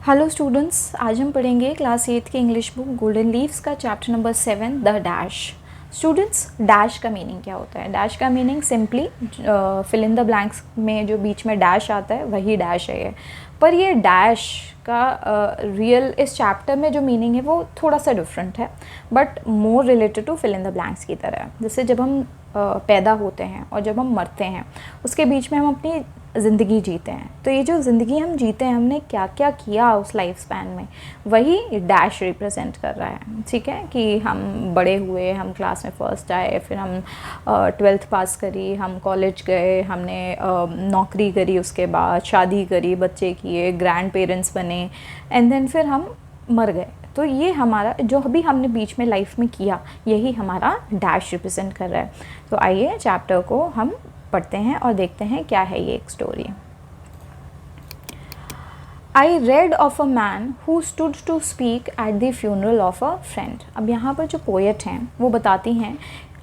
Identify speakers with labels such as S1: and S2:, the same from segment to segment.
S1: Hello students, आज हम पढ़ेंगे क्लास 8 की इंग्लिश बुक गोल्डन लीव्स का chapter number 7 the dash. Students, dash का मीनिंग क्या होता है? डैश का meaning simply fill in the blanks में जो बीच में डैश आता है वही डैश है ये। पर ये डैश का रियल इस चैप्टर में जो मीनिंग है वो थोड़ा सा डिफरेंट है, but more related to fill in the blanks की तरह है। जैसे जब हम पैदा होते हैं और जब हम मरते हैं उसके बीच में हम अपनी ज़िंदगी जीते हैं। तो ये जो ज़िंदगी हम जीते हैं, हमने क्या क्या किया उस लाइफ स्पैन में, वही डैश रिप्रेजेंट कर रहा है। ठीक है कि हम बड़े हुए, हम क्लास में फर्स्ट आए, फिर हम 12th पास करी, हम कॉलेज गए, हमने नौकरी करी, उसके बाद शादी करी, बच्चे किए, ग्रैंड पेरेंट्स बने, एंड देन फिर हम मर गए। तो ये हमारा जो अभी हमने बीच में लाइफ में किया, यही हमारा डैश रिप्रेजेंट कर रहा है। तो आइए चैप्टर को हम पढ़ते हैं और देखते हैं क्या है ये एक story. I read of a man who stood to speak at the funeral of a friend. अब यहाँ पर जो पोएट हैं वो बताती हैं,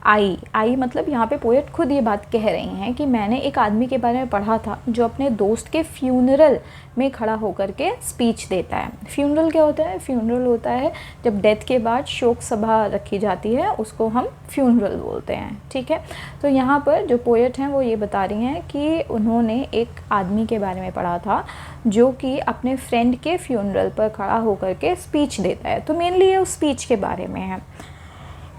S1: आई मतलब यहाँ पे पोएट खुद ये बात कह रही हैं कि मैंने एक आदमी के बारे में पढ़ा था जो अपने दोस्त के फ्यूनरल में खड़ा होकर के स्पीच देता है। फ्यूनरल क्या होता है? फ्यूनरल होता है जब डेथ के बाद शोक सभा रखी जाती है, उसको हम फ्यूनरल बोलते हैं। ठीक है, तो यहाँ पर जो पोएट हैं वो ये बता रही हैं कि उन्होंने एक आदमी के बारे में पढ़ा था जो कि अपने फ्रेंड के फ्यूनरल पर खड़ा होकर के स्पीच देता है। तो मेनली ये उस स्पीच के बारे में है।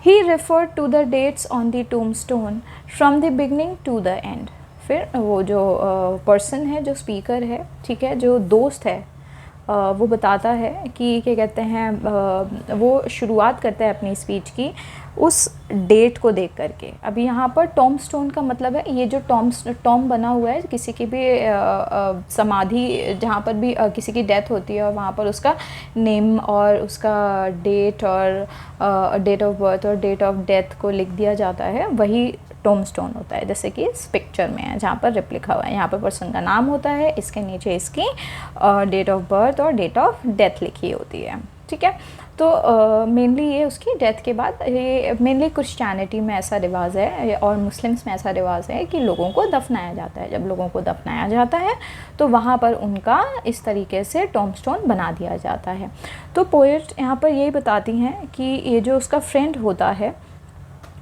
S1: He referred to the dates on the tombstone from the beginning to the end। फिर वो जो पर्सन है, जो स्पीकर है, ठीक है, जो दोस्त है, वो बताता है कि क्या कहते हैं, वो शुरुआत करता है अपनी स्पीच की उस डेट को देख करके। अभी यहाँ पर टॉम स्टोन का मतलब है ये जो टॉम बना हुआ है किसी की भी समाधि, जहाँ पर भी किसी की डेथ होती है और वहाँ पर उसका नेम और उसका डेट और डेट ऑफ बर्थ और डेट ऑफ डेथ को लिख दिया जाता है, वही टॉम स्टोन होता है। जैसे कि इस पिक्चर में है जहाँ पर रिप लिखा हुआ है, यहाँ पर पर्सन का नाम होता है, इसके नीचे इसकी डेट ऑफ बर्थ और डेट ऑफ डेथ लिखी होती है। ठीक है, तो मेनली ये उसकी डेथ के बाद, ये मेनली क्रिश्चियनिटी में ऐसा रिवाज है और मुस्लिम्स में ऐसा रिवाज है कि लोगों को दफनाया जाता है। जब लोगों को दफनाया जाता है तो वहाँ पर उनका इस तरीके से टॉम्बस्टोन बना दिया जाता है। तो पोएट यहाँ पर यही बताती हैं कि ये जो उसका फ्रेंड होता है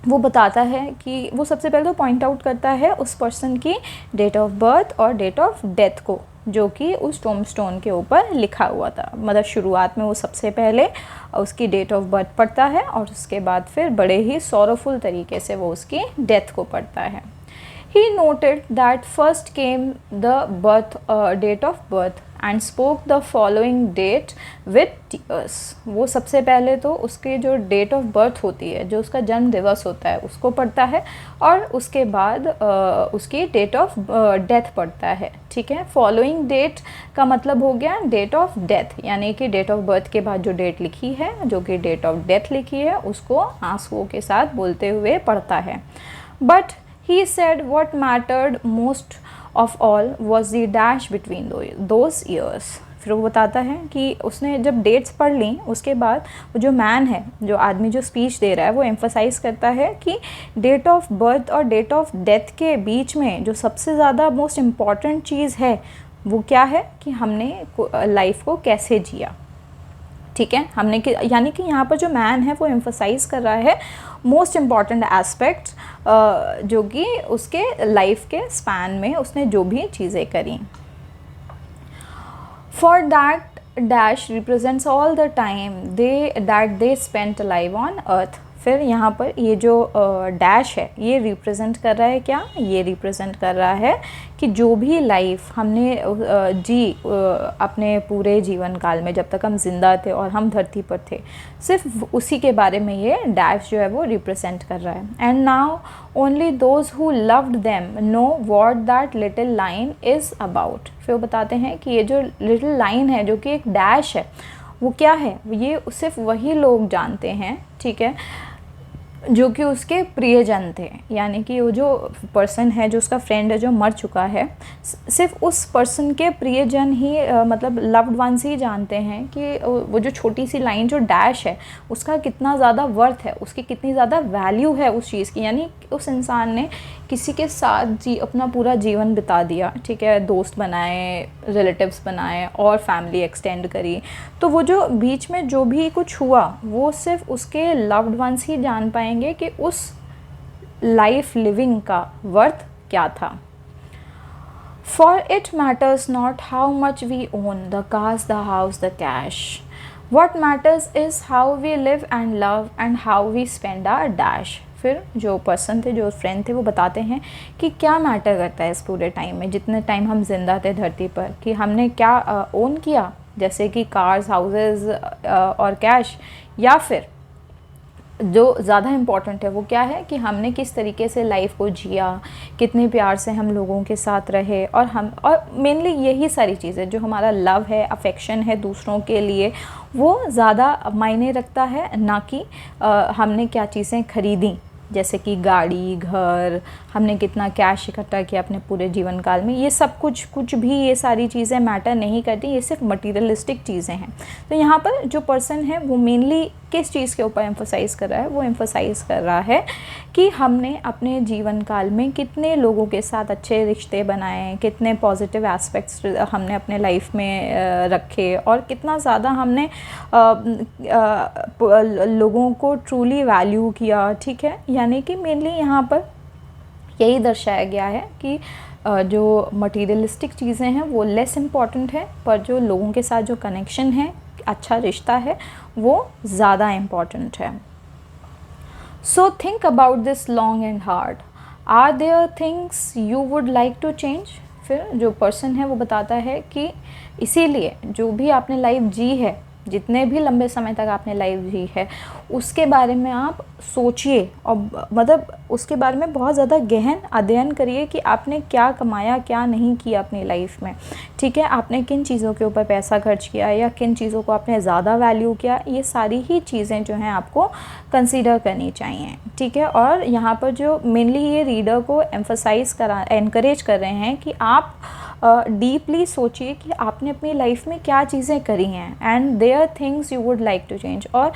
S1: वो बताता है कि वो सबसे पहले तो पॉइंट आउट करता है उस पर्सन की डेट ऑफ बर्थ और डेट ऑफ डेथ को, जो कि उस टॉम्बस्टोन के ऊपर लिखा हुआ था। मतलब शुरुआत में वो सबसे पहले उसकी डेट ऑफ बर्थ पढ़ता है और उसके बाद फिर बड़े ही सॉरोफुल तरीके से वो उसकी डेथ को पढ़ता है। He noted that first came the date of birth and spoke the following date with tears। वो सबसे पहले तो उसके जो डेट ऑफ बर्थ होती है, जो उसका जन्म दिवस होता है, उसको पढ़ता है और उसके बाद उसकी डेट ऑफ डेथ पढ़ता है। ठीक है, फॉलोइंग डेट का मतलब हो गया डेट ऑफ डेथ, यानी कि डेट ऑफ बर्थ के बाद जो डेट लिखी है, जो कि डेट ऑफ डेथ लिखी है, उसको आंसुओं के साथ बोलते हुए पढ़ता है। But he said what mattered most of all was the dash between those years। फिर वो बताता है कि उसने जब डेट्स पढ़ ली उसके बाद वो जो मैन है, जो आदमी जो स्पीच दे रहा है, वो एम्फसाइज़ करता है कि डेट ऑफ बर्थ और डेट ऑफ डेथ के बीच में जो सबसे ज़्यादा मोस्ट इम्पॉर्टेंट चीज़ है वो क्या है कि हमने लाइफ को कैसे जिया। ठीक है, हमने कि यानी कि यहाँ पर जो मैन है वो एम्फसाइज़ कर रहा है मोस्ट इम्पॉर्टेंट एस्पेक्ट, जो कि उसके लाइफ के स्पैन में उसने जो भी चीज़ें करी। For that dash represents all the time they spent live on earth. फिर यहाँ पर ये जो डैश है ये रिप्रेजेंट कर रहा है क्या? ये रिप्रेजेंट कर रहा है कि जो भी लाइफ हमने जी अपने पूरे जीवन काल में, जब तक हम जिंदा थे और हम धरती पर थे, सिर्फ उसी के बारे में ये डैश जो है वो रिप्रेजेंट कर रहा है। And now only those who loved them know what that little line is about. फिर वो बताते हैं कि ये जो लिटिल लाइन है, जो कि एक डैश है, वो क्या है? ये सिर्फ वही लोग जानते हैं, ठीक है, जो कि उसके प्रियजन थे, यानी कि वो जो पर्सन है, जो उसका फ्रेंड है जो मर चुका है, सिर्फ उस पर्सन के प्रियजन ही मतलब लव्ड वंस ही जानते हैं कि वो जो छोटी सी लाइन जो डैश है उसका कितना ज़्यादा वर्थ है, उसकी कितनी ज़्यादा वैल्यू है उस चीज़ की। यानी उस इंसान ने किसी के साथ अपना पूरा जीवन बिता दिया, ठीक है, दोस्त बनाए, रिलेटिव्स बनाए और फैमिली एक्सटेंड करी, तो वो जो बीच में जो भी कुछ हुआ वो सिर्फ उसके लव्ड वंस ही जान पाएंगे कि उस लाइफ लिविंग का वर्थ क्या था। For it matters not how much we own, the cars, the house, the cash. What matters is how we live and love and how we spend our dash. फिर जो person थे, जो friend थे, वो बताते हैं कि क्या मैटर करता है इस पूरे टाइम में, जितने टाइम हम जिंदा थे धरती पर, कि हमने क्या ओन किया, जैसे कि कार्स, हाउसेस और कैश, या फिर जो ज़्यादा इम्पॉर्टेंट है वो क्या है कि हमने किस तरीके से लाइफ को जिया, कितने प्यार से हम लोगों के साथ रहे, और मेनली यही सारी चीज़ें, जो हमारा लव है, अफेक्शन है दूसरों के लिए, वो ज़्यादा मायने रखता है, ना कि हमने क्या चीज़ें खरीदी, जैसे कि गाड़ी, घर, हमने कितना कैश इकट्ठा किया अपने पूरे जीवन काल में। ये सब कुछ भी ये सारी चीज़ें मैटर नहीं करती, ये सिर्फ मटीरियलिस्टिक चीज़ें हैं। तो यहाँ पर जो पर्सन है वो मेनली किस चीज़ के ऊपर एम्फोसाइज़ कर रहा है, वो एम्फोसाइज़ कर रहा है कि हमने अपने जीवन काल में कितने लोगों के साथ अच्छे रिश्ते बनाए, कितने पॉजिटिव एस्पेक्ट्स हमने अपने लाइफ में रखे, और कितना ज़्यादा हमने लोगों को ट्रूली वैल्यू किया, ठीक है। यानी कि मेनली यहाँ पर यही दर्शाया गया है कि जो मटीरियलिस्टिक चीज़ें हैं वो लेस इम्पॉर्टेंट है, पर जो लोगों के साथ जो कनेक्शन है, अच्छा रिश्ता है, वो ज़्यादा इम्पॉर्टेंट है। So think about this long and hard, are there things you would like to change. फिर जो पर्सन है वो बताता है कि इसीलिए जो भी आपने लाइफ जी है, जितने भी लंबे समय तक आपने लाइफ जी है, उसके बारे में आप सोचिए, और मतलब उसके बारे में बहुत ज़्यादा गहन अध्ययन करिए कि आपने क्या कमाया, क्या नहीं किया अपनी लाइफ में, ठीक है। आपने किन चीज़ों के ऊपर पैसा खर्च किया या किन चीज़ों को आपने ज़्यादा वैल्यू किया, ये सारी ही चीज़ें जो हैं आपको कंसीडर करनी चाहिए, ठीक है। और यहाँ पर जो मेनली ये रीडर को एनकरेज कर रहे हैं कि आप डीपली सोचिए कि आपने अपनी लाइफ में क्या चीज़ें करी हैं, and there things you would like to change. और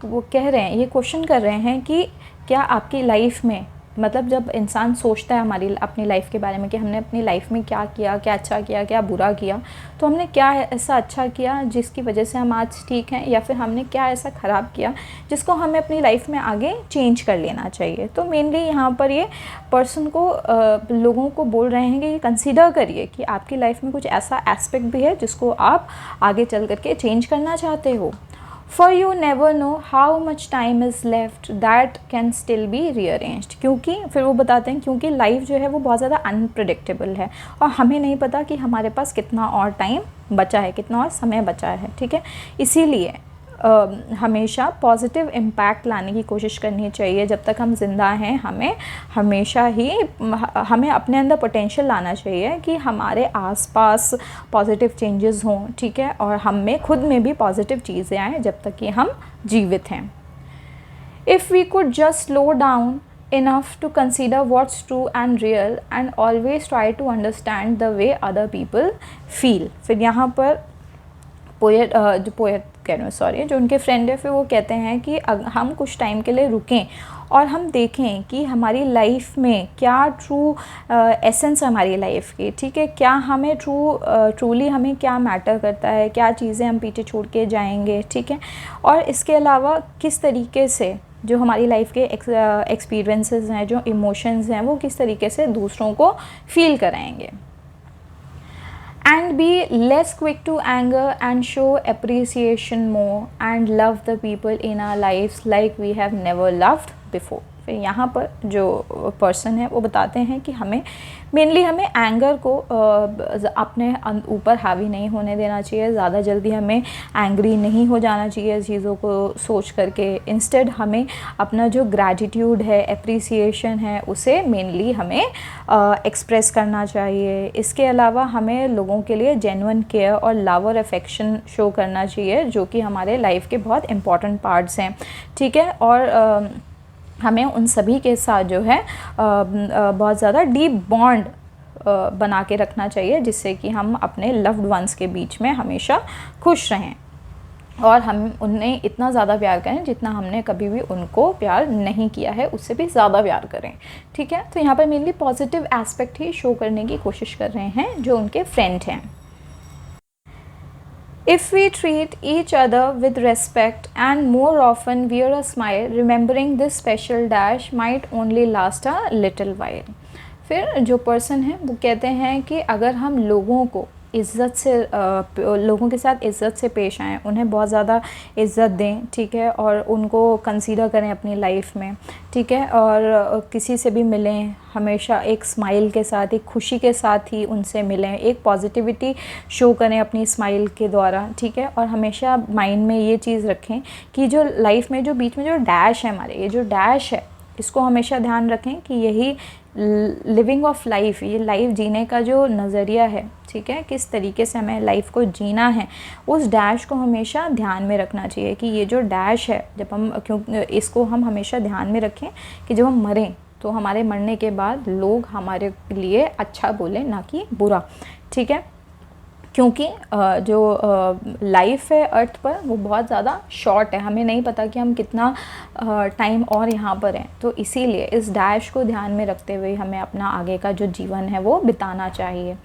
S1: वो कह रहे हैं, ये क्वेश्चन कर रहे हैं कि क्या आपकी लाइफ में, मतलब जब इंसान सोचता है अपनी लाइफ के बारे में कि हमने अपनी लाइफ में क्या किया, क्या अच्छा किया, क्या बुरा किया, तो हमने क्या ऐसा अच्छा किया जिसकी वजह से हम आज ठीक हैं, या फिर हमने क्या ऐसा ख़राब किया जिसको हमें अपनी लाइफ में आगे चेंज कर लेना चाहिए। तो मेनली यहाँ पर ये पर्सन को लोगों को बोल रहे हैं कि कंसीडर करिए कि आपकी लाइफ में कुछ ऐसा एस्पेक्ट भी है जिसको आप आगे चल करके चेंज करना चाहते हो। For you never know how much time is left that can still be rearranged। क्योंकि फिर वो बताते हैं क्योंकि लाइफ जो है वो बहुत ज़्यादा अनप्रिडिक्टेबल है, और हमें नहीं पता कि हमारे पास कितना और टाइम बचा है, कितना और समय बचा है, ठीक है। इसीलिए हमेशा पॉजिटिव इम्पैक्ट लाने की कोशिश करनी चाहिए। जब तक हम ज़िंदा हैं, हमें हमेशा ही हमें अपने अंदर पोटेंशियल लाना चाहिए कि हमारे आसपास पॉजिटिव चेंजेस हों, ठीक है, और हम में खुद में भी पॉजिटिव चीज़ें आएँ जब तक कि हम जीवित हैं। If we could just slow down enough to consider what's true and real and always try to understand the way other people feel। फिर यहाँ पर जो उनके फ्रेंड है, फिर वो कहते हैं कि हम कुछ टाइम के लिए रुकें और हम देखें कि हमारी लाइफ में क्या ट्रू एसेंस है हमारी लाइफ की, ठीक है, क्या हमें ट्रूली हमें क्या मैटर करता है, क्या चीज़ें हम पीछे छोड़ के जाएंगे, ठीक है। और इसके अलावा किस तरीके से जो हमारी लाइफ के एक्सपीरियंसेस हैं, जो इमोशंस हैं, वो किस तरीके से दूसरों को फील कराएंगे। And be less quick to anger and show appreciation more and love the people in our lives like we have never loved before। फिर यहाँ पर जो पर्सन है वो बताते हैं कि हमें मेनली हमें एंगर को अपने ऊपर हावी नहीं होने देना चाहिए, ज़्यादा जल्दी हमें एंग्री नहीं हो जाना चाहिए चीज़ों को सोच करके। इंस्टेड हमें अपना जो ग्रैटिट्यूड है, एप्रिसिएशन है, उसे मेनली हमें एक्सप्रेस करना चाहिए। इसके अलावा हमें लोगों के लिए जेन्युइन केयर और लव और अफेक्शन शो करना चाहिए, जो कि हमारे लाइफ के बहुत इंपॉर्टेंट पार्ट्स हैं, ठीक है। और हमें उन सभी के साथ जो है बहुत ज़्यादा डीप बॉन्ड बना के रखना चाहिए, जिससे कि हम अपने लव्ड वंस के बीच में हमेशा खुश रहें और हम उन्हें इतना ज़्यादा प्यार करें जितना हमने कभी भी उनको प्यार नहीं किया है, उससे भी ज़्यादा प्यार करें, ठीक है। तो यहाँ पर मेनली पॉजिटिव एस्पेक्ट ही शो करने की कोशिश कर रहे हैं जो उनके फ्रेंड हैं। If we treat each other with respect and more often wear a smile, remembering this special dash might only last a little while. फिर जो पर्सन है वो कहते हैं कि अगर हम लोगों को इज़्ज़त से लोगों के साथ इज़्ज़त से पेश आएँ, उन्हें बहुत ज़्यादा इज़्ज़त दें, ठीक है, और उनको कंसीडर करें अपनी लाइफ में, ठीक है, और किसी से भी मिलें हमेशा एक स्माइल के साथ, एक खुशी के साथ ही उनसे मिलें, एक पॉजिटिविटी शो करें अपनी स्माइल के द्वारा, ठीक है। और हमेशा माइंड में ये चीज़ रखें कि जो लाइफ में जो बीच में जो डैश है हमारे, ये जो डैश है इसको हमेशा ध्यान रखें कि यही लिविंग ऑफ लाइफ, ये लाइफ जीने का जो नज़रिया है, ठीक है, किस तरीके से हमें लाइफ को जीना है, उस डैश को हमेशा ध्यान में रखना चाहिए कि ये जो डैश है, जब हम इसको हम हमेशा ध्यान में रखें कि जब हम मरें तो हमारे मरने के बाद लोग हमारे लिए अच्छा बोलें, ना कि बुरा, ठीक है। क्योंकि जो लाइफ है अर्थ पर वो बहुत ज़्यादा शॉर्ट है, हमें नहीं पता कि हम कितना टाइम और यहाँ पर हैं, तो इसीलिए इस डैश को ध्यान में रखते हुए हमें अपना आगे का जो जीवन है वो बिताना चाहिए।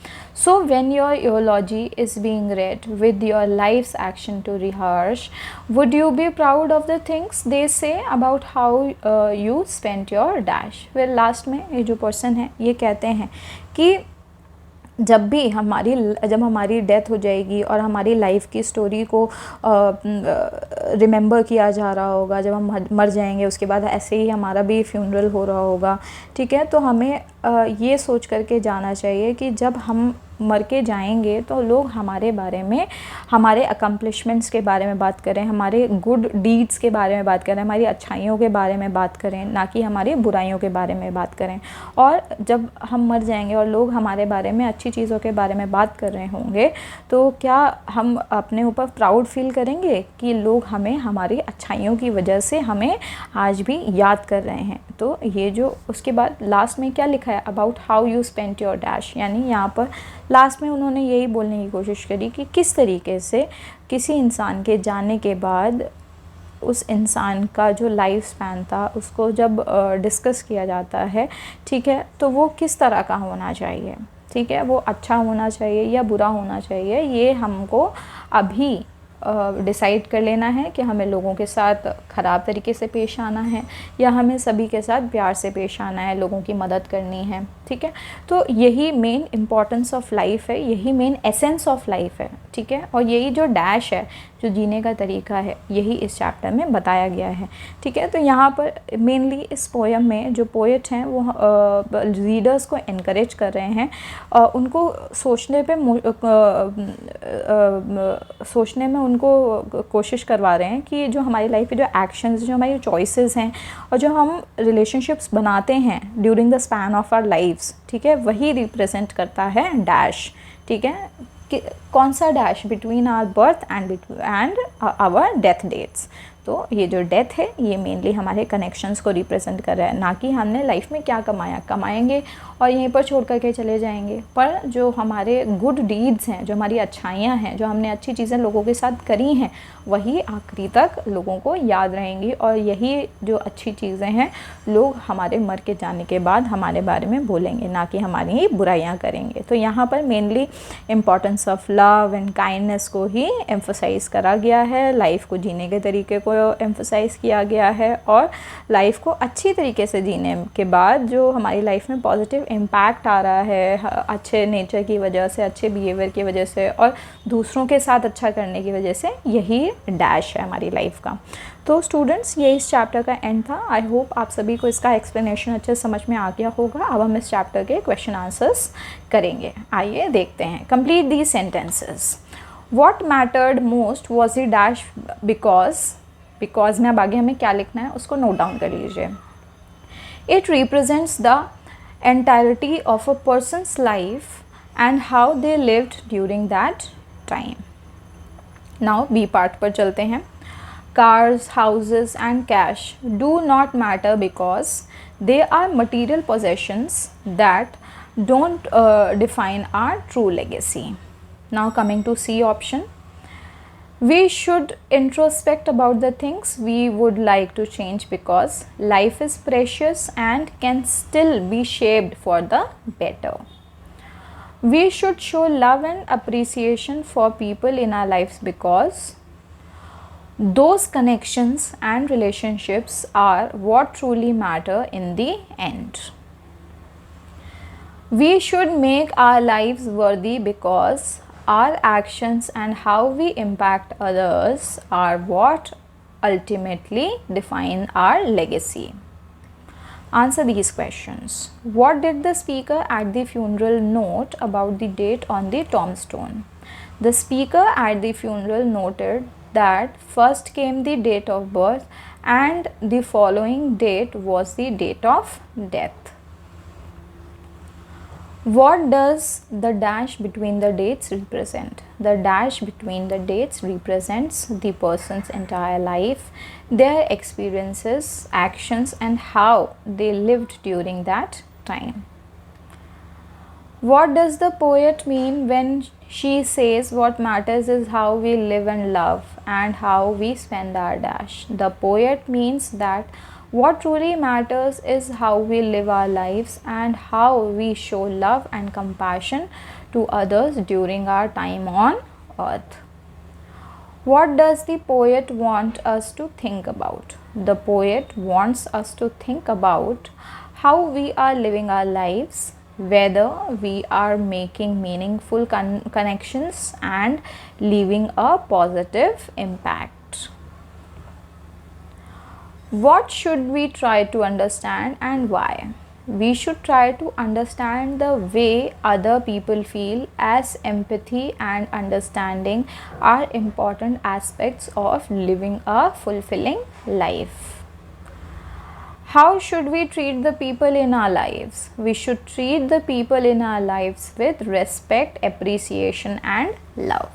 S1: So when your eulogy is being read with your life's action to rehearse, would you be proud of the things they say about how you spent your dash. फिर लास्ट में ये जो पर्सन है ये कहते हैं कि जब हमारी डेथ हो जाएगी और हमारी लाइफ की स्टोरी को रिमेंबर किया जा रहा होगा, जब हम मर जाएंगे उसके बाद ऐसे ही हमारा भी फ्यूनरल हो रहा होगा, ठीक है, तो हमें ये सोच करके जाना चाहिए कि जब हम मर के जाएंगे तो लोग हमारे बारे में, हमारे अकम्पलिशमेंट्स के बारे में बात करें, हमारे गुड डीड्स के बारे में बात करें, हमारी अच्छाइयों के बारे में बात करें, ना कि हमारी बुराइयों के बारे में बात करें। और जब हम मर जाएंगे और लोग हमारे बारे में अच्छी चीज़ों के बारे में बात कर रहे होंगे, तो क्या हम अपने ऊपर प्राउड फील करेंगे कि लोग हमें हमारी अच्छाइयों की वजह से हमें आज भी याद कर रहे हैं। तो ये जो उसके बाद लास्ट में क्या लिखा है, about how you spent your dash, यानी यहाँ पर लास्ट में उन्होंने यही बोलने की कोशिश करी कि किस तरीके से किसी इंसान के जाने के बाद उस इंसान का जो लाइफ स्पैन था उसको जब डिस्कस किया जाता है, ठीक है, तो वो किस तरह का होना चाहिए, ठीक है, वो अच्छा होना चाहिए या बुरा होना चाहिए, ये हमको अभी डिसाइड कर लेना है कि हमें लोगों के साथ ख़राब तरीके से पेश आना है या हमें सभी के साथ प्यार से पेश आना है, लोगों की मदद करनी है, ठीक है। तो यही मेन इम्पॉर्टेंस ऑफ लाइफ है, यही मेन एसेंस ऑफ लाइफ है, ठीक है, और यही जो डैश है, जो जीने का तरीका है, यही इस चैप्टर में बताया गया है, ठीक है। तो यहाँ पर मेनली इस पोएम में जो पोएट हैं वो रीडर्स को इनकरेज कर रहे हैं, उनको सोचने में उनको कोशिश करवा रहे हैं कि जो हमारी लाइफ के जो एक्शंस, जो हमारी चॉइसेस हैं और जो हम रिलेशनशिप्स बनाते हैं during the span of our lifes, ठीक है, वही रिप्रेजेंट करता है डैश, ठीक है, कौन सा dash, between our birth and our death dates. तो ये जो डेथ है ये मेनली हमारे कनेक्शंस को रिप्रेजेंट कर रहा है, ना कि हमने लाइफ में क्या कमाएंगे और यहीं पर छोड़ करके चले जाएंगे। पर जो हमारे गुड डीड्स हैं, जो हमारी अच्छाइयाँ हैं, जो हमने अच्छी चीज़ें लोगों के साथ करी हैं, वही आखिरी तक लोगों को याद रहेंगी और यही जो अच्छी चीज़ें हैं लोग हमारे मर के जाने के बाद हमारे बारे में बोलेंगे, ना कि हमारी बुराइयाँ करेंगे। तो यहाँ पर mainly importance of love and kindness को ही एम्फोसाइज़ करा गया है, लाइफ को जीने के तरीके को को एम्फोसाइज़ किया गया है, और लाइफ को अच्छी तरीके से जीने के बाद जो हमारी लाइफ में पॉजिटिव इम्पैक्ट आ रहा है अच्छे नेचर की वजह से, अच्छे बिहेवियर की वजह से और दूसरों के साथ अच्छा करने की वजह से, यही डैश है हमारी लाइफ का। तो स्टूडेंट्स, ये इस चैप्टर का एंड था। आई होप आप सभी को इसका एक्सप्लेनेशन अच्छे समझ में आ गया होगा। अब हम इस चैप्टर के क्वेश्चन आंसर्स करेंगे। आइए देखते हैं। Complete the sentences. What mattered most was the dash because में अब आगे हमें क्या लिखना है उसको नोट डाउन कर लीजिए। It represents the entirety of a person's life and how they lived during that time. Now B part पर चलते हैं। Cars, houses and cash do not matter because they are material possessions that don't define our true legacy. Now coming to C option. We should introspect about the things we would like to change because life is precious and can still be shaped for the better. We should show love and appreciation for people in our lives because those connections and relationships are what truly matter in the end. We should make our lives worthy because our actions and how we impact others are what ultimately define our legacy. Answer these questions. What did the speaker at the funeral note about the date on the tombstone? The speaker at the funeral noted that first came the date of birth and the following date was the date of death. What does the dash between the dates represent? The dash between the dates represents the person's entire life, their experiences, actions and how they lived during that time. What does the poet mean when she says what matters is how we live and love and how we spend our dash? The poet means that what truly matters is how we live our lives and how we show love and compassion to others during our time on earth. What does the poet want us to think about? The poet wants us to think about how we are living our lives, whether we are making meaningful connections and leaving a positive impact. What should we try to understand and why? We should try to understand the way other people feel, as empathy and understanding are important aspects of living a fulfilling life. How should we treat the people in our lives? We should treat the people in our lives with respect, appreciation and love.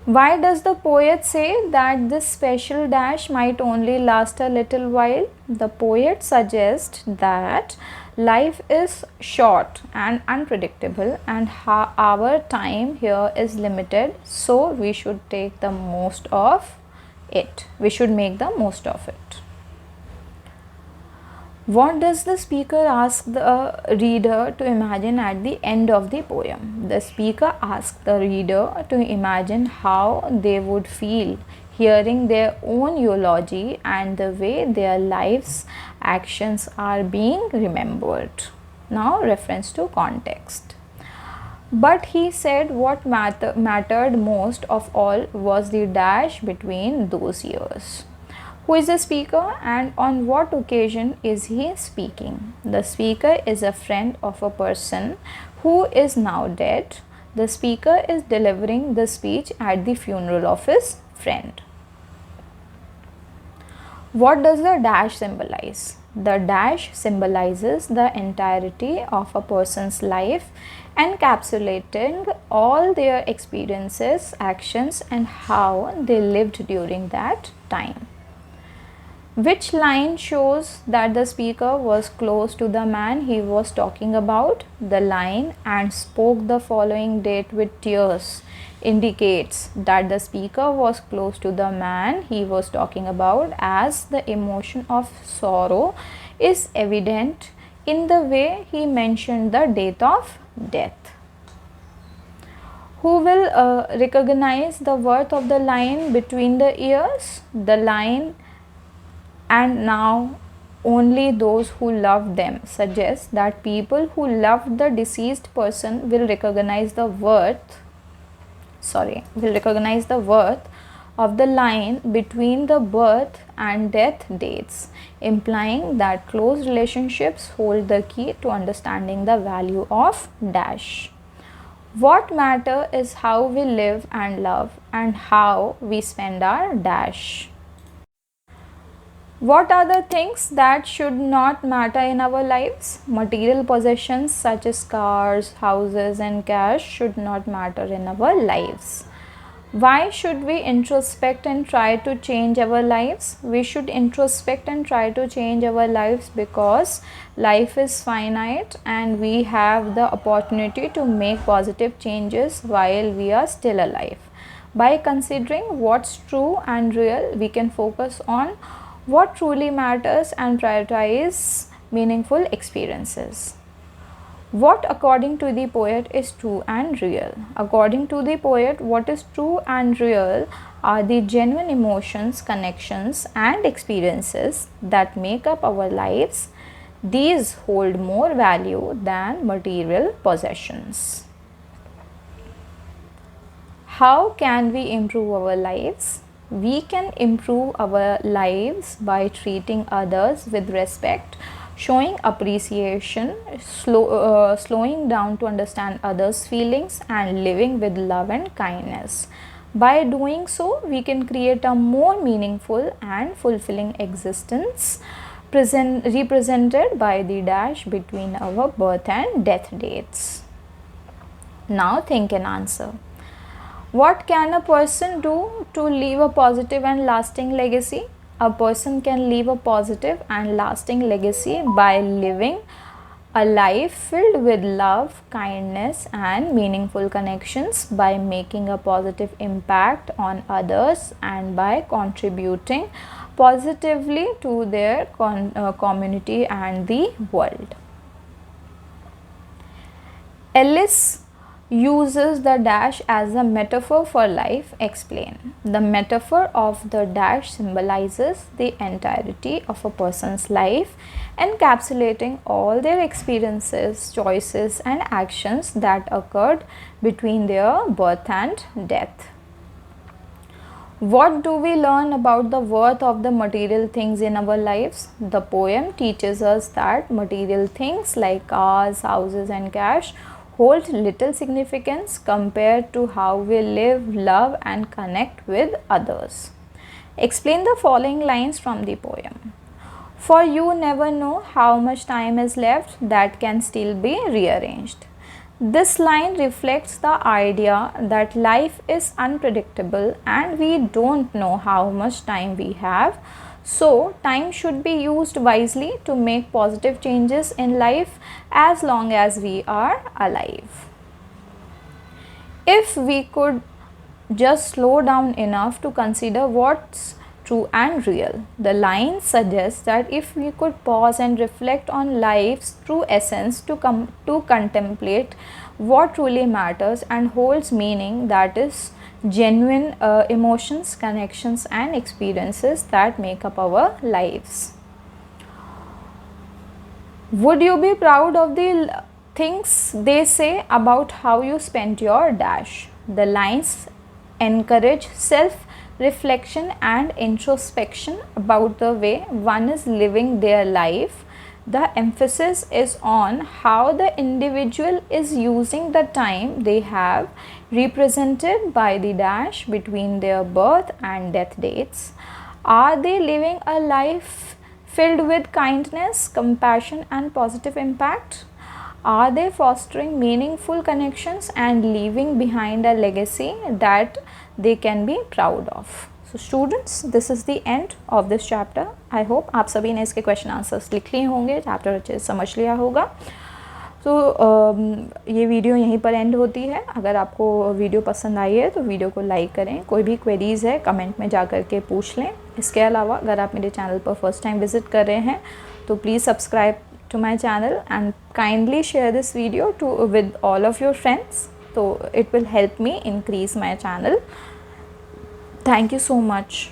S1: Why does the poet say that this special dash might only last a little while? The poet suggests that life is short and unpredictable and our time here is limited, so we should take the most of it. We should make the most of it. What does the speaker ask the reader to imagine at the end of the poem? The speaker asks the reader to imagine how they would feel hearing their own eulogy and the way their lives' actions are being remembered. Now, reference to context. But he said what mattered most of all was the dash between those years. Who is the speaker and on what occasion is he speaking? The speaker is a friend of a person who is now dead. The speaker is delivering the speech at the funeral of his friend. What does the dash symbolize? The dash symbolizes the entirety of a person's life, encapsulating all their experiences, actions, and how they lived during that time. Which line shows that the speaker was close to the man he was talking about? The line "and spoke the following date with tears" indicates that the speaker was close to the man he was talking about, as the emotion of sorrow is evident in the way he mentioned the date of death. Who will recognize the worth of the line between the ears? The line, and now only those who love them, suggests that people who loved the deceased person will recognize the worth of the line between the birth and death dates, implying that close relationships hold the key to understanding the value of dash. What matter is how we live and love, and how we spend our dash. What are the things that should not matter in our lives? Material possessions such as cars, houses, and cash should not matter in our lives. Why should we introspect and try to change our lives? We should introspect and try to change our lives because life is finite and we have the opportunity to make positive changes while we are still alive. By considering what's true and real, we can focus on what truly matters and prioritize meaningful experiences. What, according to the poet, is true and real? According to the poet, what is true and real are the genuine emotions, connections, and experiences that make up our lives. These hold more value than material possessions. How can we improve our lives? We can improve our lives by treating others with respect, showing appreciation, slowing down to understand others' feelings, and living with love and kindness. By doing so, we can create a more meaningful and fulfilling existence represented by the dash between our birth and death dates. Now think and answer. What can a person do to leave a positive and lasting legacy? A person can leave a positive and lasting legacy by living a life filled with love, kindness, and meaningful connections, by making a positive impact on others, and by contributing positively to their community and the world. Ellis uses the dash as a metaphor for life. Explain. The metaphor of the dash symbolizes the entirety of a person's life, encapsulating all their experiences, choices, and actions that occurred between their birth and death. What do we learn about the worth of the material things in our lives? The poem teaches us that material things like cars, houses, and cash hold little significance compared to how we live, love, and connect with others. Explain the following lines from the poem. For you never know how much time is left that can still be rearranged. This line reflects the idea that life is unpredictable and we don't know how much time we have. So, time should be used wisely to make positive changes in life as long as we are alive. If we could just slow down enough to consider what's true and real, the line suggests that if we could pause and reflect on life's true essence, to contemplate what truly matters and holds meaning, that is genuine emotions, connections, and experiences that make up our lives. Would you be proud of the things they say about how you spent your dash? The lines encourage self-reflection and introspection about the way one is living their life. The emphasis is on how the individual is using the time they have, represented by the dash between their birth and death dates. Are they living a life filled with kindness, compassion, and positive impact? Are they fostering meaningful connections and leaving behind a legacy that they can be proud of? So students, this is the end of this chapter. I hope आप सभी ने इसके question answers लिख लिए होंगे, chapter अच्छे से समझ लिया होगा. तो ये वीडियो यहीं पर एंड होती है. अगर आपको वीडियो पसंद आई है तो वीडियो को लाइक करें. कोई भी क्वेरीज़ है कमेंट में जा कर के पूछ लें. इसके अलावा अगर आप मेरे चैनल पर फर्स्ट टाइम विज़िट कर रहे हैं तो please subscribe to my channel and kindly share this video with all of your friends. तो it will help me increase my channel. Thank you so much.